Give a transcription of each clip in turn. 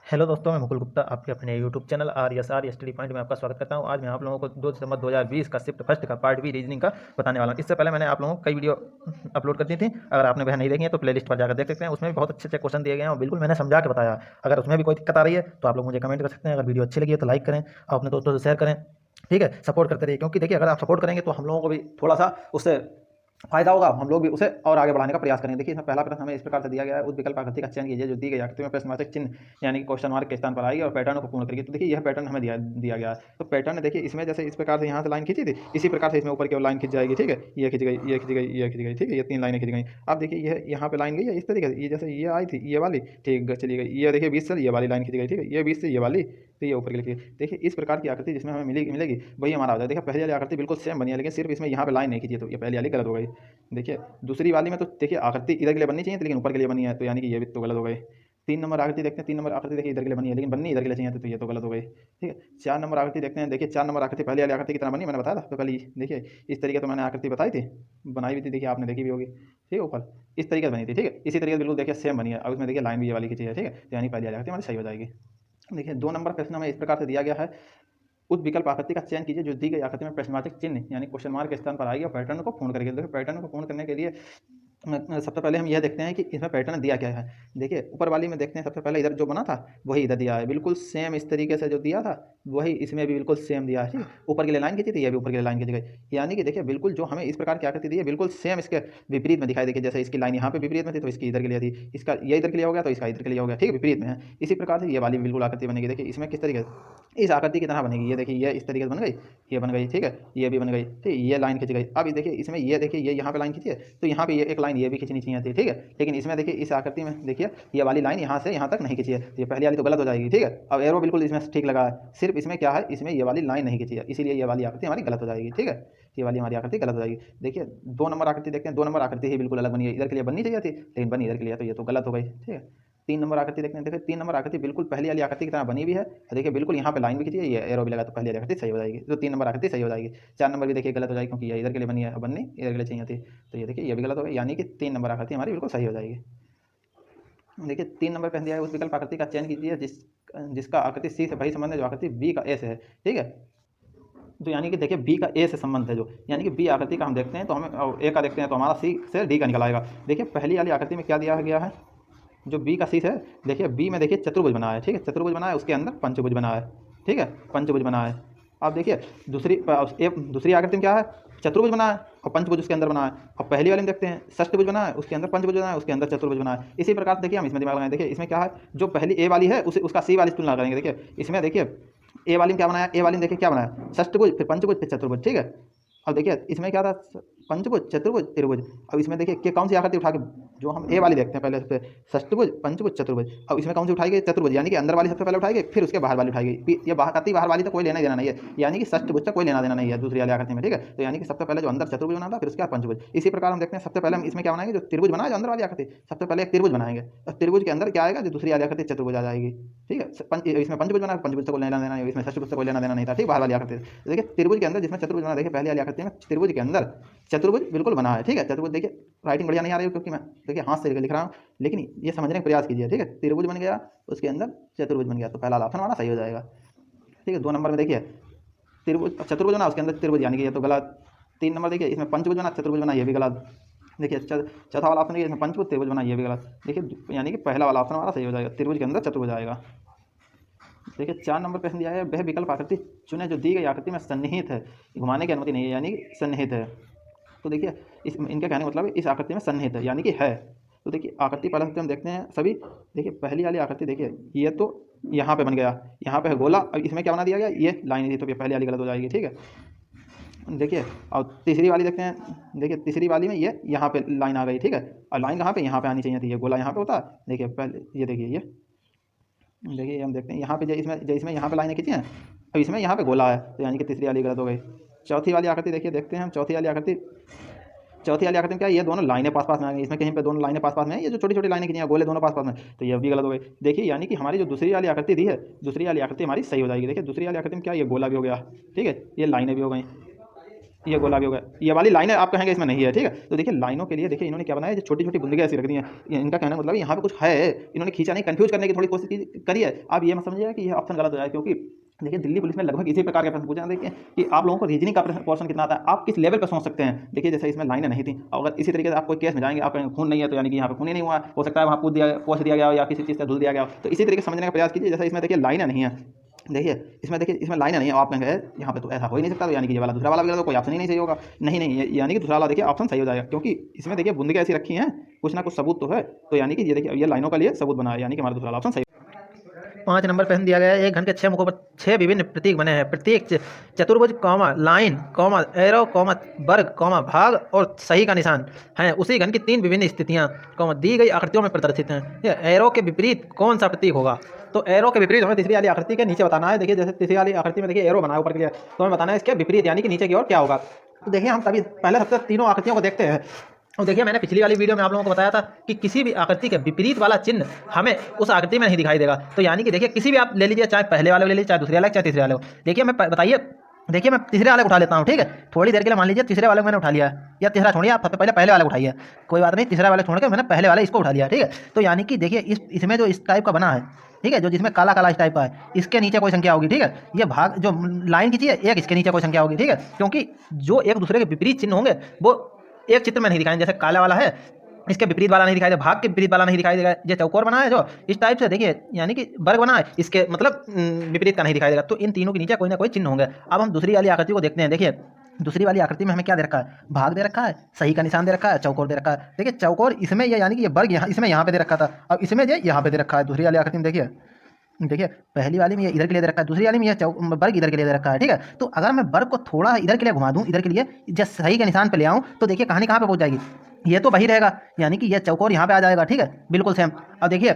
Hello दोस्तों, मैं मुकुल गुप्ता आपके अपने YouTube channel are study point में आपका स्वागत करता हूं। आज मैं आप लोगों को 2 दिसंबर 2020 का शिफ्ट फर्स्ट का पार्ट बी रीजनिंग का बताने वाला हूं। इससे पहले मैंने आप लोगों को कई वीडियो अपलोड कर दी थी। अगर आपने वह नहीं देखी है तो प्लेलिस्ट पर जाकर देख सकते हैं। उसमें भी बहुत अच्छे अच्छे क्वेश्चन दिए गए हैं और बिल्कुल मैंने समझा के बताया। अगर उसमें भी कोई दिक्कत आ रही है तो आप लोग मुझे कमेंट कर सकते हैं। अगर वीडियो अच्छी लगी है तो लाइक करें और अपने दोस्तों से शेयर करें। ठीक है, सपोर्ट करते रहिए, क्योंकि देखिए अगर आप सपोर्ट करेंगे तो हम लोगों को भी थोड़ा सा उससे फायदा होगा, हम लोग भी उसे और आगे बढ़ाने का प्रयास करेंगे। देखिए इसमें पहला प्रश्न हमें इस प्रकार से दिया गया है, उस विकल्प आकृति का चयन कीजिए जो दी गई आकृति में प्रश्नवाचक चिन्ह यानी कि क्वेश्चन मार्क के स्थान पर आएगी और पैटर्न को पूर्ण करेगी। तो देखिए यह पैटर्न हमें दिया गया है। तो पैटर्न देखिए इसमें जैसे इस प्रकार से यहाँ से लाइन खींची थी, इसी प्रकार से इसमें ऊपर की ओर लाइन खींच जाएगी। ठीक है, ये खींच गई, ये खींच गई, ये खींच गई। ठीक है, ये 3 लाइनें खींच गई। अब देखिए यह यहाँ पे लाइन गई है इस तरीके से, ये जैसे ये आई थी ये वाली, ठीक चली गई। ये देखिए 20 से ये वाली लाइन खींच गई। ठीक है, ये 20 से ये वाली, तो ये ऊपर के लिए देखिए इस प्रकार की आकृति जिसमें हमें मिलेगी वही हमारा हो जाएगा। देखिए पहली वाली आकृति बिल्कुल सेम बनी है, लेकिन सिर्फ इसमें यहाँ पे लाइन नहीं खींची, तो ये पहली वाली गलत हो गई। देखिए दूसरी वाली में तो देखिए आकृति इधर के लिए बननी चाहिए थी, लेकिन ऊपर के लिए बनी है, तो यानी कि ये भी तो गलत हो गई। 3 नंबर आकृति देखते हैं, 3 नंबर आकृति देखिए इधर के लिए बनी है, लेकिन बननी इधर के लिए चाहिए थी, तो ये तो गलत हो गई। ठीक है, 4 नंबर आकृति देखते हैं। देखिए 4 नंबर आकृति पहली वाली आकृति की तरह बनी, मैंने बताया था तो पहले देखिए इस तरीके तो मैंने आकृति बताई थी, बनाई भी थी, देखिए आपने देखी भी होगी। ठीक है, ऊपर इस तरीके से बनी थी। ठीक है, इसी तरीके से बिल्कुल देखिए सेम बनी है। अब इसमें देखिए लाइन भी ये वाली खींची है। ठीक है, तो यानी पहली वाली आकृति हमारी सही हो जाएगी। देखिए 2 नंबर प्रश्न में इस प्रकार से दिया गया है, उस विकल्प आकृति का चयन कीजिए जो दी गई आकृति में प्रश्नवाचक चिन्ह यानी क्वेश्चन मार्क के स्थान पर आएगी और पैटर्न को पूर्ण करेगी। देखिए पैटर्न को पूर्ण करने के लिए सबसे पहले हम यह देखते हैं कि इसमें पैटर्न दिया क्या है। देखिए ऊपर वाली में देखते हैं, सबसे पहले इधर जो बना था वही इधर दिया है, बिल्कुल सेम इस तरीके से जो दिया था वही इसमें भी बिल्कुल सेम दिया है। ठीक है, ऊपर के लिए लाइन खींची थी, ये भी ऊपर के लिए लाइन खींची गई, यानी कि देखिए बिल्कुल जो हमें इस प्रकार की आकृति दी है बिल्कुल सेम इसके विपरीत में दिखाई। देखिए जैसे इसकी लाइन यहाँ पे विपरीत में थी तो इसकी इधर के लिए थी, इसका ये इधर के लिए हो गया तो इसका इधर के लिए हो गया। ठीक है, विपरीत में है। इसी प्रकार से ये वाली बिल्कुल आकृति बनेगी। देखिए इसमें किस तरीके से इस आकृति की तरह बनेगी। ये देखिए ये इस तरीके से बन गई, ये बन गई। ठीक है, ये भी बन गई। ठीक है, ये लाइन खींच गई। अब देखिए इसमें ये देखिए ये यहाँ पे लाइन खींची है, तो यहाँ पे ये एक लाइन ये भी खींचनी चाहिए थी। ठीक है, लेकिन इसमें देखिए इस आकृति में देखिए ये वाली लाइन यहाँ से यहाँ तक नहीं खींची है, तो ये पहली वाली तो गलत हो जाएगी। ठीक है, अब एरो बिल्कुल इसमें ठीक लगा है, सिर्फ इसमें क्या है, इसमें ये वाली लाइन नहीं खींची है, इसीलिए ये वाली आकृति हमारी गलत हो जाएगी। ठीक है, ये वाली हमारी आकृति गलत हो जाएगी। देखिए 2 नंबर आकृति देखते हैं, 2 नंबर आकृति ही बिल्कुल अलग बनी है, इधर के लिए बननी चाहिए थी लेकिन बनी इधर के लिए, तो ये तो गलत हो गई। ठीक है, 3 नंबर आकृति देखते हैं। देखिए 3 नंबर आकृति बिल्कुल पहली वाली आकृति की तरह बनी भी है, देखिए बिल्कुल यहाँ पे लाइन भी खींची है, ये एरो भी लगा, तो पहली वाली आकृति सही हो जाएगी, तो 3 नंबर आकृति सही हो जाएगी। 4 नंबर भी देखिए गलत हो जाएगी, क्योंकि ये इधर के लिए बनी है, बननी इधर के लिए चाहिए थी, तो ये देखिए ये भी गलत हो गई, यानी कि 3 नंबर आकृति हमारी बिल्कुल सही हो जाएगी। देखिए 3 नंबर कह दिया है, उस विकल्प आकृति का चयन कीजिए जिसका आकृति सी से वही संबंध है जो आकृति बी का ए से है। ठीक है, तो यानी कि देखिए बी का ए से संबंध है जो, यानी कि बी आकृति का हम देखते हैं तो हमें ए का देखते हैं तो हमारा सी से डी का निकल आएगा। देखिए पहली वाली आकृति में क्या दिया गया है, जो बी का सी है, देखिए बी में देखिए चतुर्भुज बना है। ठीक है, चतुर्भुज बना है, उसके अंदर पंचभुज बना है। ठीक है, पंचभुज बना है। अब देखिए दूसरी आकृति में क्या है, चतुर्भुज बना है और पंचभुज उसके अंदर बना है। अब पहली वाले में देखते हैं षष्ठभुज बना है, उसके अंदर पंचभुज बना है, उसके अंदर चतुर्भुज बना है। इसी प्रकार से देखिए हम इसमें दिमाग लगाएं। देखिए इसमें क्या है, जो पहली ए वाली है उसका सी वाली तुलना करेंगे। देखिए इसमें देखिए ए वाली में क्या बनाया, ए वाली में देखिए क्या बनाया, षष्ठभुज फिर पंचभुज फिर चतुर्भुज। ठीक है, अब देखिए इसमें क्या था, पंचभुज चतुर्भुज त्रिभुज। अब इसमें देखिए कि कौन सी आकृति उठा के, जो हम ए वाली देखते हैं पहले सबसे, षष्ठभुज पंचभुज चतुर्भुज। अब इसमें कौन सी उठाई गई, चतुर्भुज, यानी कि अंदर वाली सबसे पहले उठाई गई, फिर उसके बाहर वाली उठाई गई। ये आकृति बाहर वाली तो कोई लेना देना नहीं है, यानी कि षष्ठभुज से कोई लेना देना नहीं है दूसरी वाली आकृति में। ठीक है, तो यानी कि सबसे पहले जो अंदर चतुर्भुज बना था, फिर उसके बाद पंचभुज। इसी प्रकार हम देखते हैं सबसे पहले हम इसमें क्या बनाएंगे, जो त्रिभुज बना है जो अंदर वाली आकृति, सबसे पहले एक त्रिभुज बनाएंगे और त्रिभुज के अंदर क्या आएगा, जो दूसरी वाली आकृति चतुर्भुज आ जाएगी। ठीक है, इसमें पंचभुज बना, पंचभुज से कोई लेना देना नहीं, इसमें षष्ठभुज से कोई लेना देना नहीं था। ठीक, बाहर वाली आकृति देखिए त्रिभुज के अंदर जिसमें चतुर्भुज बना, देखिए पहली वाली आकृति में त्रिभुज के अंदर चतुर्भुज बिल्कुल बना है। ठीक है, चतुर्भुज देखिए राइटिंग बढ़िया नहीं आ रही है क्योंकि मैं देखिए हाथ से लिख रहा हूँ, लेकिन ये समझने का प्रयास कीजिए। ठीक है, त्रिभुज बन गया, उसके अंदर चतुर्भुज बन गया, तो पहला ऑप्शन हमारा सही हो जाएगा। ठीक है, 2 नंबर में देखिए त्रिभुज चतुर्भुज बना, उसके अंदर त्रिभुज, यानी कि ये तो गलत। 3 नंबर देखिए इसमें पंचभुज बना चतुर्भुज बना, ये भी गलत। देखिए चौथा वाला ऑप्शन देखिए इसमें पंचभुज त्रिभुज बना, ये भी गलत। देखिए यानी कि पहला वाला ऑप्शन हमारा सही हो जाएगा, त्रिभुज के अंदर चतुर्भुज आएगा। देखिए 4 नंबर प्रश्न दिया है, वह विकल्प आकृति चुने जो दी गई आकृति में सन्निहित है, घुमाने की अनुमति नहीं है, यानी कि सन्निहित है। तो देखिए इनके कहने का मतलब इस आकृति में सन्निहित है, यानी कि है। तो देखिए आकृति पहले हम देखते हैं सभी। देखिए पहली वाली आकृति देखिए ये तो यहाँ पे बन गया, यहाँ पे है गोला, अब इसमें क्या बना दिया गया, ये लाइन थी, तो ये पहली वाली गलत हो जाएगी। ठीक है, देखिए और तीसरी वाली देखते हैं। देखिए तीसरी वाली में ये यहाँ पे लाइन आ गई। ठीक है, और लाइन कहाँ पे, यहाँ पे आनी चाहिए थी, ये गोला यहाँ पे होता। देखिए पहले ये देखिए हम देखते हैं यहाँ पे जो इसमें यहाँ पे लाइनें खींची हैं, अब इसमें यहाँ पे गोला है, तो यानी कि तीसरी वाली गलत हो गई। चौथी वाली आकृति देखिए देखते हैं हम, चौथी वाली आकृति में क्या है, ये दोनों लाइनें पास पास में आ गई, इसमें कहीं पे दोनों लाइनें पास पास में है, ये जो छोटी छोटी लाइनें खींची हैं गोले दोनों पास पास में, तो ये भी गलत हो गई। देखिए यानी कि हमारी जो दूसरी वाली आकृति दी है, दूसरी वाली आकृति हमारी सही हो जाएगी। देखिए दूसरी वाली आकृति में क्या, ये गोला भी हो गया। ठीक है, ये लाइनें भी हो गई। ये गुलाबी हो गया, ये वाली लाइनें आप कहेंगे इसमें नहीं है, ठीक है। तो देखिए लाइनों के लिए देखिए इन्होंने क्या बनाया, जो छोटी छोटी बुंदे ऐसी रख दी हैं, इनका कहना मतलब यहाँ पे कुछ है, इन्होंने खींचा नहीं, कंफ्यूज करने की थोड़ी कोशिश करी है। आप ये मत समझिएगा कि यह ऑप्शन गलत हो जाए, क्योंकि देखिए दिल्ली पुलिस में लगभग इसी प्रकार के प्रश्न पूछे जाते हैं कि आप लोगों को रीजनिंग का पोर्शन कितना आता है, आप किस लेवल पर सोच सकते हैं। देखिए जैसे इसमें लाइनें नहीं थी, अगर इसी तरीके से आप कोई केस में जाएंगे, आप कहेंगे खून नहीं है, तो यानी कि यहाँ पे खून ही नहीं हुआ, हो सकता है वहाँ पोछ दिया गया हो या किसी चीज़ से धुल दिया गया हो। तो इसी तरीके से समझने का प्रयास कीजिए। जैसे इसमें देखिए लाइनें नहीं है, देखिए इसमें लाइनें नहीं है, आप कहेंगे यहाँ पे तो ऐसा हो ही नहीं सकता, तो यानी कि ये वाला दूसरा वाला भी तो कोई ऑप्शन ही नहीं सही होगा। नहीं यानी कि दूसरा वाला देखिए ऑप्शन सही हो जाएगा, क्योंकि इसमें देखिए बूंदे ऐसी रखी हैं, कुछ ना कुछ सबूत तो है। तो यानी कि ये देखिए ये लाइनों का लिए सबूत बना है, यानी कि हमारा दूसरा वाला ऑप्शन सही। 5 नंबर प्रश्न दिया गया है, एक घन के 6 मुखों पर 6 विभिन्न प्रतीक बने हैं, प्रत्येक चतुर्भुज comma line comma arrow comma वर्ग कॉमा भाग और सही का निशान है। उसी घन की 3 विभिन्न स्थितियां कॉमा दी गई आकृतियों में प्रदर्शित हैं। एरो के विपरीत कौन सा प्रतीक होगा? तो एरो के विपरीत हमें तीसरी वाली आकृति के नीचे बताना है। देखिए जैसे तीसरी वाली आकृति में देखिए एरो बना है ऊपर के लिए, तो हमें बताना है इसके विपरीत यानी कि नीचे की ओर क्या होगा। तो देखिए हम तभी पहले सबसे तीनों आकृतियों को देखते हैं। और देखिए मैंने पिछली वाली वीडियो में आप लोगों को बताया था कि किसी भी आकृति के विपरीत वाला चिन्ह हमें उस आकृति में नहीं दिखाई देगा। तो यानी कि देखिए किसी भी आप ले लीजिए, चाहे पहले वाले ले लीजिए, चाहे दूसरे वाले, चाहे तीसरे वाले हो। देखिए मैं बताइए, देखिए मैं तीसरे वाले को उठा लेता हूँ, ठीक है। थोड़ी देर के लिए मान लीजिए तीसरे वाले को मैंने उठा लिया, या तीसरा छोड़िए, आप सबसे पहले वाले को उठाइए, कोई बात नहीं, तीसरा वाले छोड़ के मैंने पहले वाले इसको उठा लिया, ठीक है। तो यानी कि देखिए इसमें जो इस टाइप का बना है, ठीक है, जो जिसमें काला काला इस टाइप का है, इसके नीचे कोई संख्या होगी, ठीक है। ये भाग जो लाइन खींची है, एक इसके नीचे कोई संख्या होगी, ठीक है, क्योंकि जो एक दूसरे के विपरीत चिन्ह होंगे वो एक चित्र में नहीं दिखाएंगे। जैसे काला वाला है, इसके विपरीत वाला नहीं दिखाई देगा, भाग के विपरीत वाला नहीं दिखाई देगा। ये चौकोर बना है जो इस टाइप से, देखिए यानी कि वर्ग बना है, इसके मतलब विपरीत का नहीं दिखाई देगा। तो इन तीनों के नीचे कोई ना कोई चिन्ह होंगे। अब हम दूसरी वाली आकृति को देखते हैं। देखिए दूसरी वाली आकृति में हमें क्या दे रखा है, भाग दे रखा है, सही का निशान दे रखा है, चौकोर दे रखा है। देखिए चौकोर इसमें ये यानी कि ये वर्ग यहाँ इसमें यहाँ पे दे रखा था, अब इसमें ये यहाँ पे दे रखा है। दूसरी वाली आकृति में देखिए पहली वाली में ये इधर के लिए दे रखा है, दूसरी वाली में ये वर्ग इधर के लिए दे रखा है, ठीक है। तो अगर मैं वर्ग को थोड़ा इधर के लिए घुमा दूं, इधर के लिए जब सही के निशान पे ले आऊं, तो देखिए कहानी कहाँ पे पहुंच जाएगी, ये तो वही रहेगा, यानी कि ये चौकोर यहाँ पे आ जाएगा, ठीक है, बिल्कुल सेम। अब देखिए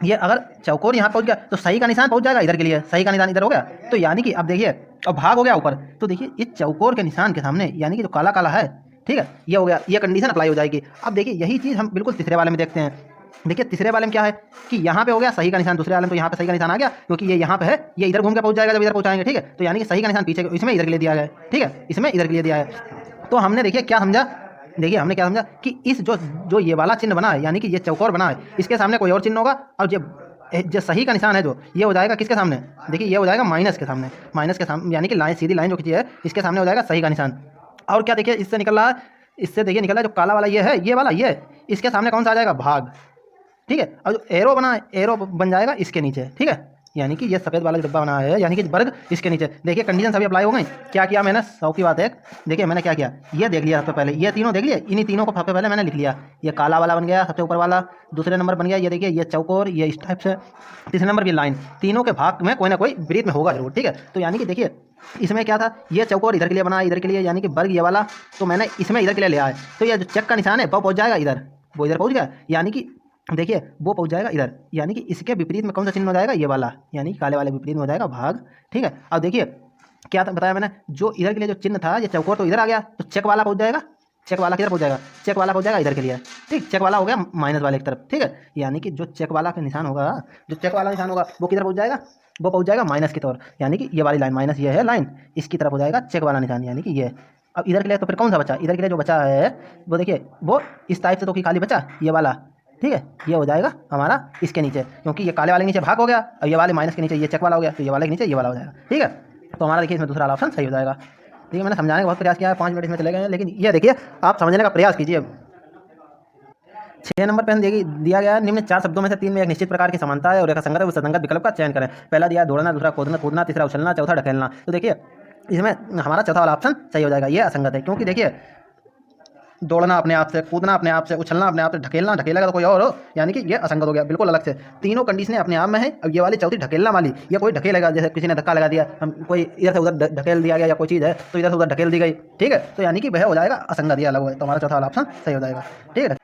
ये अगर चौकोर यहाँ पहुंच गया तो सही का निशान पहुंच जाएगा इधर के लिए, सही का निशान इधर हो गया। तो यानी कि अब देखिए अब भाग हो गया ऊपर, तो देखिए इस चौकोर के निशान के सामने यानी कि जो काला काला है, ठीक है, ये हो गया, ये कंडीशन अप्लाई हो जाएगी। अब देखिए यही चीज़ हम बिल्कुल तीसरे वाले में देखते हैं। देखिए तीसरे वाले में क्या है कि यहाँ पे हो गया सही का निशान, दूसरे वाले में तो यहाँ पे सही का निशान आ गया, क्योंकि ये यहाँ पे है, ये इधर घूम के पहुंच जाएगा जब इधर पहुंचाएंगे, ठीक है। तो यानी कि सही का निशान पीछे इसमें इधर के लिए दिया गया है, ठीक है, इसमें इधर के लिए दिया है। तो हमने देखिए क्या समझा, देखिए हमने क्या समझा कि इस जो ये वाला चिन्ह बना है, यानी कि ये चौकोर बना है, इसके सामने कोई और चिन्ह होगा, और जो सही का निशान है जो ये हो जाएगा किसके सामने, देखिए ये हो जाएगा माइनस के सामने, माइनस के सामने, यानी कि लाइन सीधी लाइन जो खींची है इसके सामने हो जाएगा सही का निशान। और क्या देखिए इससे निकल रहा है, इससे देखिए निकल रहा है जो काला वाला ये है, ये वाला ये, इसके सामने कौन सा आ जाएगा, भाग, ठीक है। और जो एरो बना है, एरो बन जाएगा इसके नीचे, ठीक है, यानी कि ये सफ़ेद वाला डब्बा बना है, यानी कि वर्ग इसके नीचे। देखिए कंडीशन सभी अप्लाई हो गई। क्या किया मैंने, 100 की बात है, देखिए मैंने क्या किया, ये देख लिया सबसे पहले, ये तीनों देख लिए, इन्हीं तीनों को सबसे पहले मैंने लिख लिया। ये काला वाला बन गया सबसे ऊपर वाला, दूसरे नंबर बन गया ये देखिए ये चौकोर, ये इस टाइप से, तीसरे नंबर की लाइन, तीनों के भाग में कोई ना कोई विपरीत में होगा जरूर, ठीक है। तो यानी कि देखिए इसमें क्या था, ये चौकोर इधर के लिए बना, इधर के लिए, यानी कि वर्ग ये वाला, तो मैंने इसमें इधर के लिए ले आया। तो ये जो चेक का निशान है वो पहुँच जाएगा इधर, वो इधर पहुँच गया, यानी कि देखिए वो पहुंच जाएगा इधर, यानी कि इसके विपरीत में कौन सा चिन्ह हो जाएगा, ये वाला, यानी काले वाले विपरीत में हो जाएगा भाग, ठीक है। अब देखिए क्या बताया मैंने, जो इधर के लिए जो चिन्ह था, ये चौकोर तो इधर आ गया, तो चेक वाला पहुंच जाएगा, चेक वाला किधर पहुंच जाएगा, चेक वाला पहुंच जाएगा इधर के लिए, ठीक, चेक वाला हो गया माइनस वाले की तरफ, ठीक है। यानी कि जो चेक वाला का निशान होगा, जो चेक वाला निशान होगा वो किधर पहुंच जाएगा, वो पहुंच जाएगा माइनस की तरफ, यानी कि ये वाली लाइन माइनस ये है लाइन, इसकी तरफ हो जाएगा चेक वाला निशान, यानी कि ये। अब इधर के लिए तो फिर कौन सा बचा, इधर के लिए जो बचा है वो देखिए वो इस टाइप से तो कि खाली बचा ये वाला, ठीक है, ये हो जाएगा हमारा इसके नीचे, क्योंकि ये काले वाले के नीचे भाग हो गया, और ये वाले माइनस के नीचे ये चेक वाला हो गया, तो ये वाले के नीचे ये वाला हो जाएगा, ठीक है। तो हमारा देखिए इसमें दूसरा वाला ऑप्शन सही हो जाएगा। देखिए मैंने समझाने का बहुत प्रयास किया है, 5 मिनट इसमें चले गए हैं, लेकिन ये देखिए आप समझने का प्रयास कीजिए। 6 नंबर प्रश्न दिया गया है, निम्न 4 शब्दों में से 3 में एक निश्चित प्रकार की समानता है और एक असंगत है, उस असंगत विकल्प का चयन करें। पहला दिया दौड़ना, दूसरा कूदना, तीसरा उछलना, चौथा ढकेलना। तो देखिए इसमें हमारा चौथा वाला ऑप्शन सही हो जाएगा, ये असंगत है, क्योंकि देखिए दौड़ना अपने आप से, कूदना अपने आप से, उछलना अपने आप से, ढकेलेगा तो कोई और हो, यानी कि ये असंगत हो गया, बिल्कुल अलग से। तीनों कंडीशनें अपने आप में है। अब ये वाली चौथी ढकेलना वाली, ये कोई ढकेलेगा, जैसे किसी ने धक्का लगा दिया, हम कोई इधर से उधर ढकेल दिया गया, या कोई चीज़ है तो इधर से उधर ढकेल दी गई, ठीक है, तो यानी कि वह हो जाएगा असंगत, ये अलग है। तो हमारा चौथा वाला ऑप्शन सही हो जाएगा, ठीक है।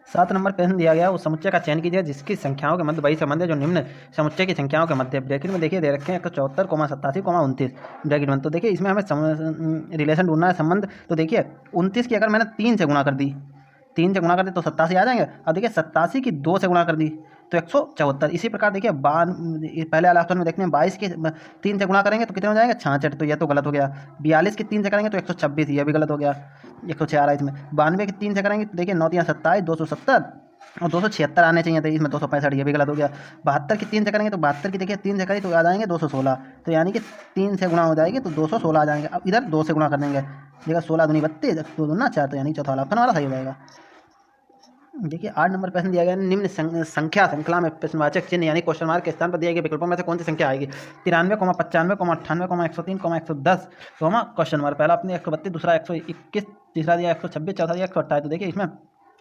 7 नंबर प्रश्न दिया गया, उस समुच्चय का चयन कीजिए जिसकी संख्याओं के मध्य वही संबंध है जो निम्न समुच्चय की संख्याओं के मध्य। ब्रैकेट में देखिए दे रखे हैं 174,87,29 ब्रैकेट में। तो देखिए इसमें हमें रिलेशन ढूंढना है, संबंध। तो देखिए 29 की अगर मैंने 3 से गुणा कर दी, 3 से गुणा कर दी तो 87 आ जाएंगे। अब देखिए 87 की 2 से गुणा कर दी तो 174। इसी प्रकार देखिए पहले वाले ऑप्शन में देखते हैं 22 के 3 से गुणा करेंगे तो कितने हो जाएंगे 66, तो यह तो गलत हो गया। 42 के 3 से करेंगे तो 126, यह भी गलत हो गया। 106 इसमें 92 के 3 से करेंगे तो देखिए 9 3 27, 270 और 276 आने चाहिए थे, इसमें 265, ये भी गलत हो गया। 72 की 3 से करेंगे तो 72 की देखिए 3 से करें तो आ जाएंगे 216, तो यानी कि 3 से गुणा हो जाएगी तो 216 आ जाएंगे। अब इधर 2 से गुणा कर देंगे, देखिए 16 दूनी 32, 2 दूना 4, तो यानी चौथा वाला ऑप्शन हमारा सही हो जाएगा। देखिए 8 नंबर प्रश्न दिया गया है, निम्न संख्या श्रृंखला में प्रश्नवाचक चिन्ह यानी क्वेश्चन मार्क के स्थान पर दिए गए विकल्पों में से कौन सी संख्या आएगी? 93, 95, 98, 103, 110, क्वेश्चन मार्क। पहला अपने 132, दूसरा 121, तीसरा दिया 126, चौथा दिया 128। तो देखिए इसमें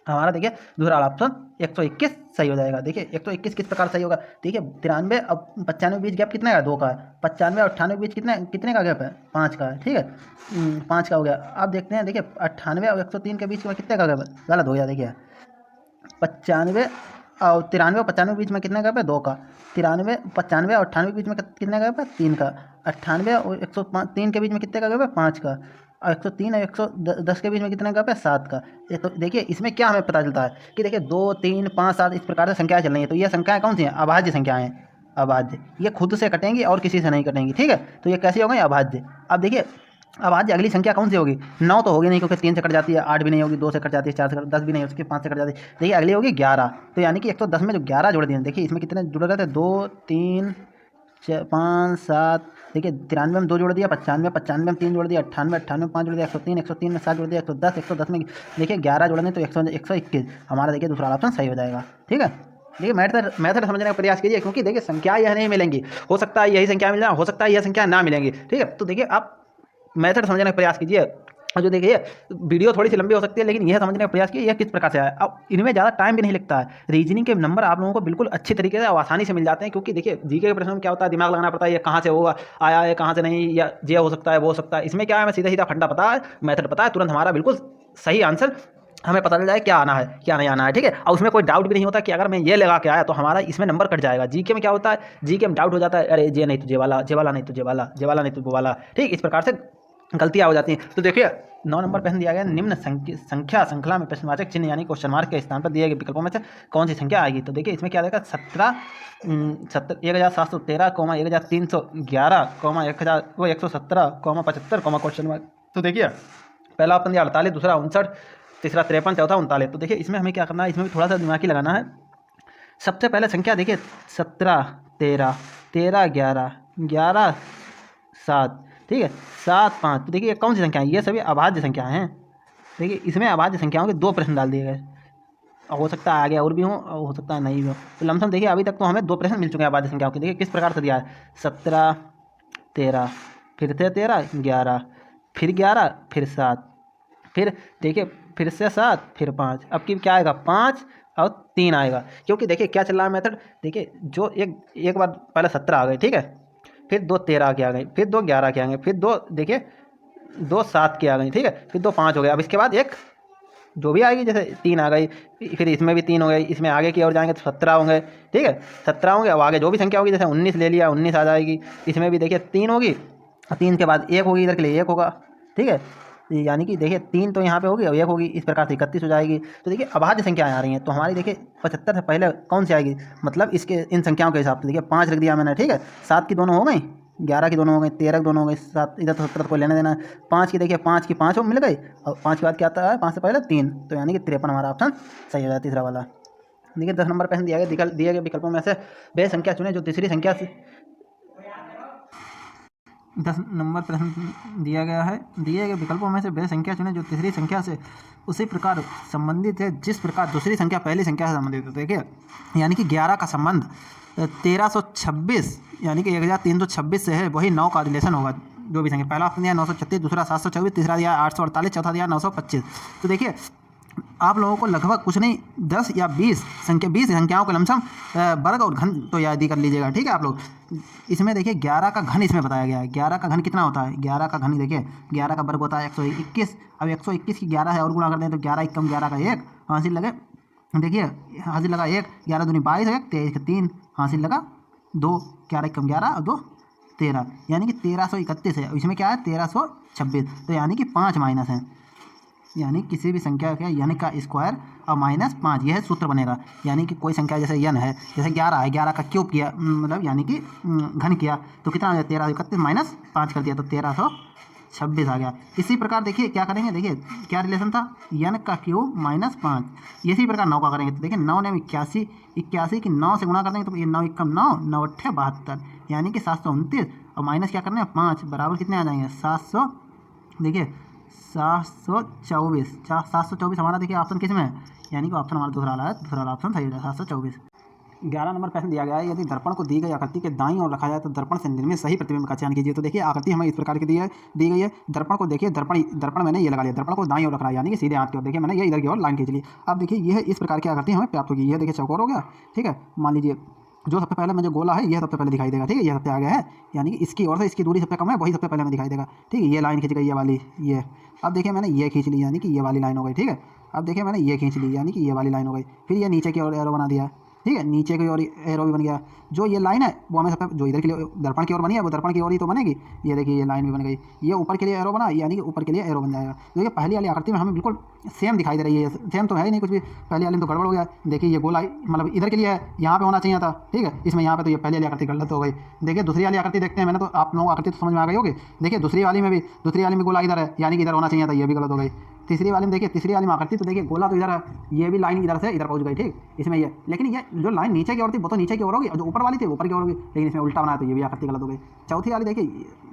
हमारा देखिए दूसरा ऑप्शन 121 सही हो जाएगा। देखिए 121 किस प्रकार सही होगा? देखिए 93 और 95 के बीच गैप कितने का? 2 का है। 95 और 98 के बीच कितने का गैप है? 5 का है, ठीक है, 5 का हो गया। अब देखते हैं, देखिए 98 और 103 के बीच में कितने का गैप है? गलत हो गया। देखिए 95 और 93 और 95 के बीच में कितने गैप है? 2 का। 93, 95 और 98 के बीच में कितने गैप है? 3 का। 98 और 103 के बीच में कितने का गैप है? 5 का। और 103 और 110 के बीच में कितने गैप है? 7 का। ये तो देखिए इसमें क्या हमें पता चलता है कि देखिए 2, 3, 5, 7 इस प्रकार से संख्याएं चल रही हैं। तो ये संख्याएं कौन सी हैं? अभाज्य संख्याएं हैं। अभाज्य, ये खुद से कटेंगी और किसी से नहीं कटेंगी, ठीक है। तो ये कैसी हो गई? अभाज्य। अब देखिए अभाज्य अगली संख्या कौन सी होगी? 9 तो होगी नहीं, क्योंकि 3 से कट जाती है। 8 भी नहीं होगी, 2 से कट जाती है, 4 से कट, 10 भी नहीं होगी, 5 से कट जाती है। देखिए अगली होगी 11। तो यानी कि 110 में जो 11 जोड़ दिए, देखिए इसमें कितने जुड़े रहते हैं? 2, 3, 5, 7। देखिए 93 में 2 जोड़ दिया, 95 में 3 जोड़ दिया, 98 में 5 जोड़ दिया, 103 में 7 जोड़ दिया, 110 में देखिए 11 जोड़ने तो 121 हमारा देखिए दूसरा ऑप्शन सही हो जाएगा, ठीक है। देखिए मैथड समझने का प्रयास कीजिए, क्योंकि देखिए संख्या यह नहीं मिलेंगी, हो सकता है यही संख्या मिल जाए, हो सकता है यह संख्या ना मिलेंगी, ठीक है। तो देखिए आप मेथड समझने का प्रयास कीजिए। और जो देखिए वीडियो थोड़ी सी लंबी हो सकती है, लेकिन यह समझने का प्रयास कीजिए यह किस प्रकार से आया। अब इनमें ज़्यादा टाइम भी नहीं लगता है। रीजनिंग के नंबर आप लोगों को बिल्कुल अच्छी तरीके से और आसानी से मिल जाते हैं, क्योंकि देखिए जीके के प्रश्नों में क्या होता है, दिमाग लगाना पड़ता है, ये कहाँ से होगा, आया है कहाँ से नहीं, या ये हो सकता है वो हो सकता है। इसमें क्या है, हमें सीधा सीधा फंडा पता है, मेथड पता है, तुरंत हमारा बिल्कुल सही आंसर हमें पता चल जाए क्या आना है क्या नहीं आना है, ठीक है। और उसमें कोई डाउट भी नहीं होता कि अगर मैं ये लगा के आया तो हमारा इसमें नंबर कट जाएगा। जीके में क्या होता है, जीके में डाउट हो जाता है, अरे ये नहीं तो ये वाला, ये वाला नहीं तो ये वाला, ये वाला नहीं तो वो वाला, ठीक। इस प्रकार से गलतियाँ हो जाती हैं। तो देखिए 9 नंबर प्रश्न दिया गया, निम्न संख्या श्रृंखला में प्रश्नवाचक चिन्ह यानी क्वेश्चन मार्क के स्थान पर दिए गए विकल्पों में से कौन सी संख्या आएगी? तो देखिए इसमें क्या देगा, 1713, 1311, 117, 75, क्वेश्चन मार्क। तो देखिए पहला ऑप्शन दिया 48, दूसरा 59, तीसरा 53, चौथा 39। तो देखिए इसमें हमें क्या करना है, इसमें भी थोड़ा सा दिमाग ही लगाना है। सबसे पहले संख्या देखिए 17, 13, 13, 11, 11, 7, ठीक है, 7, 5। तो देखिए कौन सी संख्या है? ये सभी अभाज्य संख्याएं हैं। देखिए इसमें अभाज्य संख्याओं के 2 प्रश्न डाल दिए गए, हो सकता है आगे और भी हो, और हो सकता है नहीं भी हो। तो लमसम देखिए अभी तक तो हमें 2 प्रश्न मिल चुके हैं अभाज्य संख्याओं के। देखिए किस प्रकार से दिया है, 17, 13, फिर से 13, 11, फिर 11, फिर 7, फिर देखिए फिर से 7, फिर 5। अब की क्या आएगा, 5 और 3 आएगा। क्योंकि देखिए क्या चल रहा है मेथड, देखिए जो एक बार पहले 17 आ गए, ठीक है, फिर 2 13 के आ गए, फिर 2 11 के आ गए, फिर 2 देखिए 2 7 के आ गई, ठीक है, फिर 2 5 हो गया। अब इसके बाद एक जो भी आएगी, जैसे 3 आ गई, फिर इसमें भी 3 हो गई, इसमें आगे की ओर जाएंगे तो 17 होंगे, ठीक है, 17 होंगे। अब आगे जो भी संख्या होगी, जैसे 19 ले लिया, 19 आ जाएगी। इसमें भी देखिए 3 होगी, 3 के बाद 1 होगी, इधर के लिए 1 होगा, ठीक है। यानी कि देखिए 3 तो यहाँ पे होगी और 1 होगी, इस प्रकार से 31 हो जाएगी। तो देखिए अभाज्य संख्याएं आ रही हैं, तो हमारी देखिए 75 से पहले कौन सी आएगी, मतलब इसके इन संख्याओं के हिसाब से देखिए 5 रख दिया मैंने, ठीक है। 7 की दोनों हो गई, 11 की दोनों हो गई, 13 की दोनों हो गई, 7 इधर तो 17 को लेने देना है। 5 की देखिए 5 की 5 मिल गई, और 5 के बाद क्या आता है, 5 से पहले 3, तो यानी कि 53 हमारा ऑप्शन सही हो जाए, तीसरा वाला। देखिए 10 नंबर प्रश्न दिया गया, दिए गए विकल्पों में से वह संख्या चुने जो तीसरी संख्या से 10 नंबर प्रश्न दिया गया है, दिए गए विकल्पों में से वह संख्या चुने जो तीसरी संख्या से उसी प्रकार संबंधित है जिस प्रकार दूसरी संख्या पहली संख्या से संबंधित है। देखिए यानी कि 11 का संबंध 1326 यानी कि 1326 से है, वही 9 का रिलेशन होगा। जो भी संख्या, पहला ऑप्शन दिया 936, दूसरा 724, तीसरा दिया 848, चौथा दिया 925। तो देखिए आप लोगों को लगभग कुछ नहीं 10 या 20 संख्याओं को लमसम वर्ग और घन तो याद ही कर लीजिएगा, ठीक है आप लोग। इसमें देखिए 11 का घन इसमें बताया गया है। 11 का घन कितना होता है, 11 का घन देखिए 11 का वर्ग होता है 121। अब 121 की 11 है और गुणा कर दें तो 11 1 कम 11 का 1 हासिल लगे, देखिए हासिल लगा 1, 11 दूनी 22 है, 23 का 3 हासिल लगा 2, 11 1 कम 11 और 2 13, यानी कि 1331 है। इसमें क्या है 1326, तो यानी कि 5 माइनस है, यानी किसी भी संख्या का n का स्क्वायर और -5, यह सूत्र बनेगा। यानी कि कोई संख्या जैसे n है, जैसे 11 है, 11 का क्यूब किया मतलब यानी कि घन किया तो कितना आ गया, 1331 -5 कर दिया तो 1326 आ गया। इसी प्रकार देखिए क्या करेंगे, देखिए क्या रिलेशन था, n का क्यूब -5। इसी प्रकार 9 का करेंगे तो देखिए 9 ने 81, 81 की 9 से गुणा कर देंगे तो ये 9 एकम 9, 9 अट्ठे 72, यानी कि 729 और माइनस क्या करना है 5 बराबर कितने आ जाएंगे 700। देखिए 724, 724 हमारा देखिए ऑप्शन किस में है, यानी कि ऑप्शन हमारा दूसरा वाला है, दूसरा वाला ऑप्शन सही हो जाएगा 724। 11 नंबर प्रश्न दिया गया है, यदि दर्पण को दी गई आकृति के दाईं ओर रखा जाए तो दर्पण से निर्मित सही प्रतिबिंब का चयन कीजिए। तो देखिए आकृति हमें इस प्रकार की दी गई है। दर्पण को देखिए, दर्पण मैंने ये लगा लिया, दर्पण को दाईं ओर रख रहा है यानी कि सीधे हाथ की ओर। देखिए मैंने ये इधर की ओर लाइन खींच ली। अब देखिए यह इस प्रकार की आकृति हमें प्राप्त होगी। यह देखिए चौकोर हो गया, ठीक है। मान लीजिए जो सबसे पहले में जो गोला है यह सबसे पहले दिखाई देगा, ठीक है, यह सबसे आगे है, यानी कि इसकी ओर से इसकी दूरी सबसे कम है, वही सबसे पहले में दिखाई देगा, ठीक है। ये लाइन खींच गई ये वाली, ये अब देखिए मैंने ये खींच ली यानी कि ये वाली लाइन हो गई, ठीक है। अब देखिए मैंने ये खींच ली यानी कि ये वाली लाइन हो गई। फिर ये नीचे की ओर एरो बना दिया, ठीक है, नीचे की ओर एरो भी बन गया। जो ये लाइन है वो हमें सबसे जो इधर के लिए दर्पण की ओर बनी है वो दर्पण की ओर ही तो बनेगी। ये देखिए ये लाइन भी बन गई। ये ऊपर के लिए एरो बना यानी कि ऊपर के लिए एरो बन जाएगा। देखिए पहली वाली आकृति में हमें बिल्कुल सेम दिखाई दे रही है, सेम तो है ही नहीं कुछ भी, पहली वाली में तो गड़बड़ हो गया। देखिए ये गोला मतलब इधर के लिए है, यहाँ पे होना चाहिए था, ठीक है, इसमें यहाँ पे तो ये पहली वाली आकृति गलत हो गई। देखिए दूसरी वाली आकृति देखते हैं, मैंने तो आप लोगों को आकृति तो समझ में आ गई होगी। देखिए दूसरी वाली में गोला इधर है यानी कि इधर होना चाहिए था, ये भी गलत हो गई। तीसरी वाली में देखिए, तीसरी वाली में आकृति तो देखिए गोला तो इधर है, ये भी लाइन इधर से इधर पहुंच गई, ठीक, इसमें ये। लेकिन ये जो लाइन नीचे की ओर थी वो तो नीचे की ओर होगी, और जो ऊपर वाली थी ऊपर की ओर होगी, लेकिन इसमें उल्टा बनाया तो ये भी आकृति गलत हो गई। चौथी वाली देखिए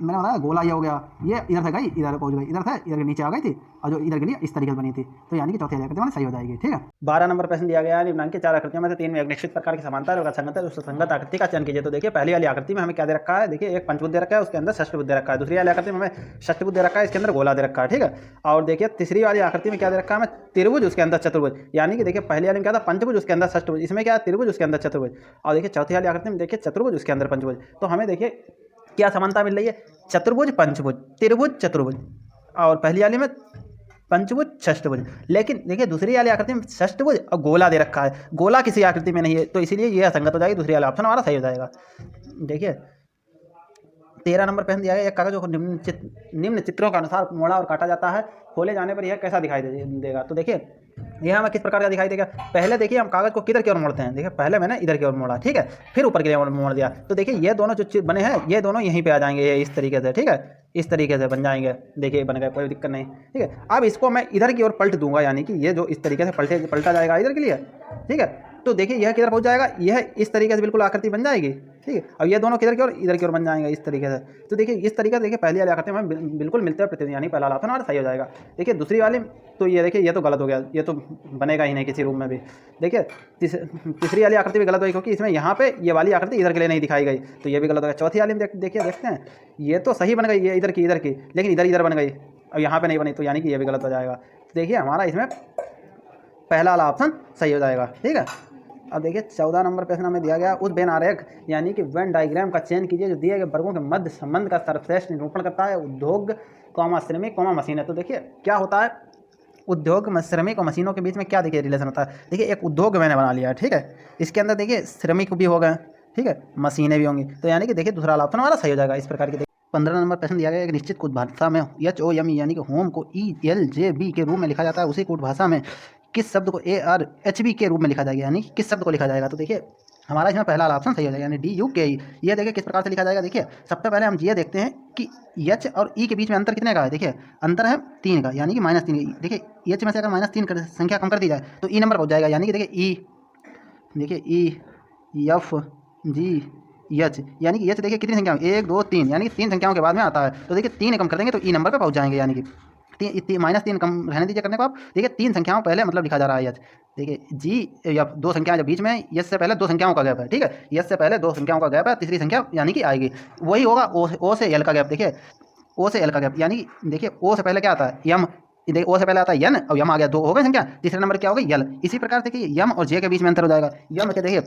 मैंने बताया गोला ये हो गया, ये इधर से गई इधर पहुंच गई, इधर से इधर के नीचे आ गई थी, और जो इधर के लिए इस तरीके से बनी थी, तो यानी कि चौथी आकृति मैंने सही हो जाएगी, ठीक है। 12 नंबर प्रश्न दिया गया है, निम्नलिखित 4 आकृतियों में से 3 में एक निश्चित प्रकार की समानता है और असंगत है, उस संगत आकृति का चयन कीजिए। तो देखिए पहली वाली आकृति में हमें क्या दे रखा है, देखिए एक पंचभुज दे रखा है, उसके अंदर षष्ठभुज दे रखा है। दूसरी वाली आकृति में हमें षष्ठभुज दे रखा है, इसके अंदर गोला दे रखा है, ठीक है। और देखिए तीसरी वाली आकृति में क्या दे रखा है हमें, त्रिभुज, उसके अंदर चतुर्भुज, यानी कि देखिए पहली वाली में क्या था पंचभुज, उसके अंदर षष्ठभुज, इसमें क्या है त्रिभुज, उसके अंदर चतुर्भुज। और देखिए चौथी वाली आकृति में देखिए चतुर्भुज, उसके अंदर पंचभुज। तो हमें देखिए क्या समानता मिल रही है, चतुर्भुज पंचभुज, त्रिभुज चतुर्भुज, और पहली वाली में पंचभुज षष्ठभुज। लेकिन देखिए दूसरी वाली आकृति में षष्ठभुज और गोला दे रखा है, गोला किसी आकृति में नहीं है, तो इसीलिए ये असंगत हो जाएगी, दूसरी वाला ऑप्शन हमारा सही हो जाएगा। देखिए 13 नंबर प्रश्न दिया है, एक कागज को निम्न चित्रों के अनुसार मोड़ा और काटा जाता है, खोले जाने पर यह कैसा दिखाई देगा। तो देखिए यह हमें किस प्रकार का दिखाई देगा, पहले देखिए हम कागज़ को किधर की ओर मोड़ते हैं, देखिए पहले मैंने इधर की ओर मोड़ा, ठीक है, फिर ऊपर की ओर मोड़ दिया, तो देखिए ये दोनों जो बने हैं ये दोनों यहीं पे आ जाएंगे, ये इस तरीके से, ठीक है, इस तरीके से बन जाएंगे। देखिए बन गए, कोई दिक्कत नहीं, ठीक है। अब इसको मैं इधर की ओर पलट दूंगा, यानी कि ये जो इस तरीके से पलटा जाएगा इधर के लिए, ठीक है। तो देखिए यह किधर पहुंच जाएगा, यह इस तरीके से बिल्कुल आकृति बन जाएगी, ठीक है। अब ये दोनों किधर की ओर, इधर की ओर बन जाएंगे इस तरीके से। तो देखिए इस तरीके से देखिए पहली वाली आकृति में बिल्कुल मिलते हैं प्रतिनिधि, यानी पहला ऑप्शन हमारा सही हो जाएगा। देखिए दूसरी वाली तो ये देखिए ये तो गलत हो गया, ये तो बनेगा ही नहीं किसी रूप में भी। देखिए तीसरी वाली आकृति भी गलत हुई, क्योंकि इसमें यहाँ पे ये वाली आकृति इधर के लिए नहीं दिखाई गई, तो ये भी गलत हो गया। चौथी वाली में देखिए देखते हैं, ये तो सही बन गई, ये इधर की, लेकिन इधर बन गई, अब यहाँ पे नहीं बनी, तो यानी कि ये भी गलत हो जाएगा। देखिए हमारा इसमें पहला वाला ऑप्शन सही हो जाएगा, ठीक है। अब देखिए 14 नंबर प्रश्न हमें दिया गया, उस वेन आरेख यानी कि वेन डायग्राम का चयन कीजिए जो दिए गए वर्गों के मध्य संबंध का सर्वश्रेष्ठ निरूपण करता है। उद्योग श्रमिक मशीन है। तो देखिए क्या होता है, उद्योग श्रमिक और मशीनों के बीच में क्या देखिए रिलेशन होता है। देखिए एक उद्योग मैंने बना लिया है, ठीक है, इसके अंदर देखिए श्रमिक भी हो गए, ठीक है, मशीनें भी होंगी, तो यानी कि देखिए दूसरा ऑप्शन हमारा सही हो जाएगा इस प्रकार की। 15 नंबर प्रश्न दिया गया, एक निश्चित कूट भाषा में HOM यानी कि होम को ELJB के रूप में लिखा जाता है, उसी कूट भाषा में किस शब्द को ARHB के रूप में लिखा जाएगा, यानी किस शब्द को लिखा जाएगा। तो देखिए हमारा इसमें पहला ऑप्शन सही हो जाएगा, यानी DUKE। ये देखिए किस प्रकार से लिखा जाएगा। देखिए सबसे पहले हम ये देखते हैं कि H और E के बीच में अंतर कितने का है। देखिए अंतर है 3 का, यानी कि -3। देखिए H में से अगर -3 संख्या कम कर दी जाए तो E नंबर पहुँच जाएगा, यानी कि देखिए EFGH, यानी कि H देखिए कितनी संख्या 1 2 3, यानी कि 3 संख्याओं के बाद में आता है। तो देखिए 3 कम कर देंगे तो E नंबर पर पहुँच जाएंगे, यानी कि -3 कम रहने दीजिए करने को आप। देखिए 3 संख्याओं पहले मतलब लिखा जा रहा है H। देखिए G या 2 संख्याएं जब बीच में, H से पहले 2 संख्याओं का गैप है, ठीक है, H से पहले 2 संख्याओं का गैप है, तीसरी संख्या यानी कि आएगी, वही होगा O से L का गैप। देखिए O से L का गैप, यानी देखिए O से पहले क्या आता है M, देखिए O से पहले आता है N और M आ गया, 2 हो गई संख्या, तीसरे नंबर क्या हो गई L। इसी प्रकार देखिए M और J के बीच में अंतर हो जाएगा। M के देखिए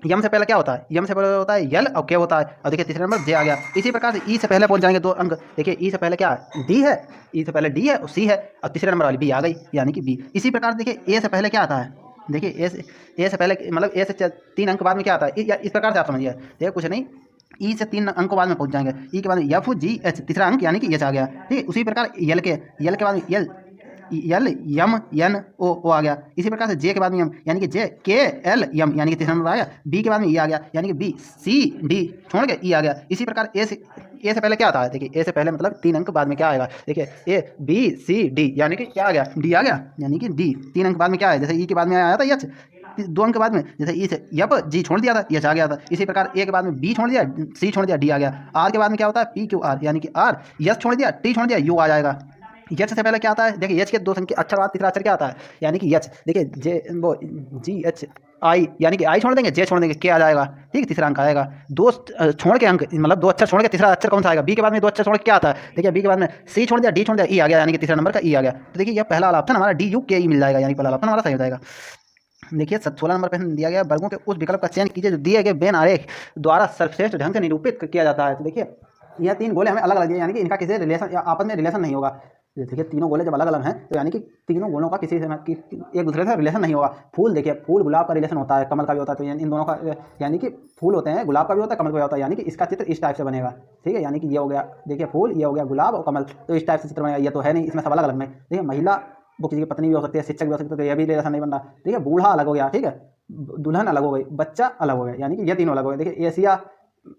M से पहले क्या होता है, M से पहले होता है L और K होता है, और देखिए तीसरे नंबर J आ गया। इसी प्रकार से E से पहले पहुंच जाएंगे 2 अंक। देखिए E से पहले क्या है, D है, E से पहले D है और C है, और तीसरे नंबर वाली B आ गई, यानी कि B। इसी प्रकार देखिए A से पहले क्या आता है, देखिए A से पहले मतलब A से 3 अंक बाद में क्या आता है, इस प्रकार से आप समझिए। देखिए कुछ नहीं, E से 3 अंकों बाद में पहुंच जाएंगे, E के बाद FGH तीसरा अंक यानी कि H आ गया, ठीक है। उसी प्रकार L के बाद L L M N O आ गया। इसी प्रकार से जे के बाद में यम यानी कि जे के एल यम यानी कि तीसरा नंबर आ गया। बी के बाद में ई आ गया यानी कि बी सी डी छोड़ के ई आ गया। इसी प्रकार ए से पहले क्या आता है, देखिए ए से पहले मतलब 3 अंक बाद में क्या आएगा, देखिए ए बी सी डी यानी कि क्या आ गया, डी आ गया यानी कि डी। 3 अंक बाद में क्या है, जैसे ई के बाद में आया था एच, 2 अंक के बाद में जैसे ई से यप जी छोड़ दिया था, एच आ गया था। इसी प्रकार ए के बाद में बी छोड़ दिया, सी छोड़ दिया, डी आ गया। आर के बाद में क्या होता है, पी क्यू आर यानी कि आर, यस छोड़ दिया, टी छोड़ दिया, यू आ जाएगा। यच से पहले क्या आता है, देखिए यच के 2 संख्या अक्षर बाद तीसरा अक्षर क्या आता है, यानी कि यच। देखिए जे वो जी एच आई यानी कि आई छोड़ देंगे, जे छोड़ देंगे, के आ जाएगा। ठीक, तीसरा अंक आएगा। 2 छोड़ के अंक मतलब 2 अक्षर छोड़ के तीसरा अक्षर कौन सा आएगा, बी के बाद में 2 अक्षर छोड़ के क्या आता है, देखिए बी के बाद में सी छोड़ दिया, डी छोड़ दिया, ई आ गया यानी कि तीसरा नंबर का ई आ गया। तो देखिए यह पहला वाला ऑप्शन हमारा डी यू के ई मिल जाएगा, यानी पहला ऑप्शन हमारा सही हो जाएगा। देखिए 16 नंबर पर दिया गया वर्गों के उस विकल्प का चयन कीजिए जो दिए गए बेन आरेख द्वारा सर्वश्रेष्ठ ढंग से निरूपित किया जाता है। तो देखिए यह 3 गोले हमें अलग अलग दिए, यानी कि इनका किसी रिलेशन या आपस में रिलेशन नहीं होगा। देखिए तीनों गोले जब अलग अलग हैं तो यानी कि तीनों गोलों का किसी से एक दूसरे से रिलेशन नहीं होगा। फूल देखिए, फूल गुलाब का रिलेशन होता है, कमल का भी होता है, तो इन दोनों का यानी कि फूल होते हैं, गुलाब का भी होता है, कमल का भी होता है, यानी कि इसका चित्र इस टाइप से बनेगा। ठीक है, यानी कि ये हो गया देखिए फूल, ये हो गया गुलाब और कमल, तो इस टाइप से चित्र बनेगा। ये तो है नहीं, इसमें सब अलग अलग में। देखिए महिला वो किसी की पत्नी भी हो सकती है, शिक्षक भी हो सकती है, तो यह भी रिलेशन नहीं बन रहा। ठीक है, बूढ़ा अलग हो गया, ठीक है, दुल्हन अलग हो गई, बच्चा अलग हो गया, यानी कि ये तीनों अलग हो गए। देखिए एशिया,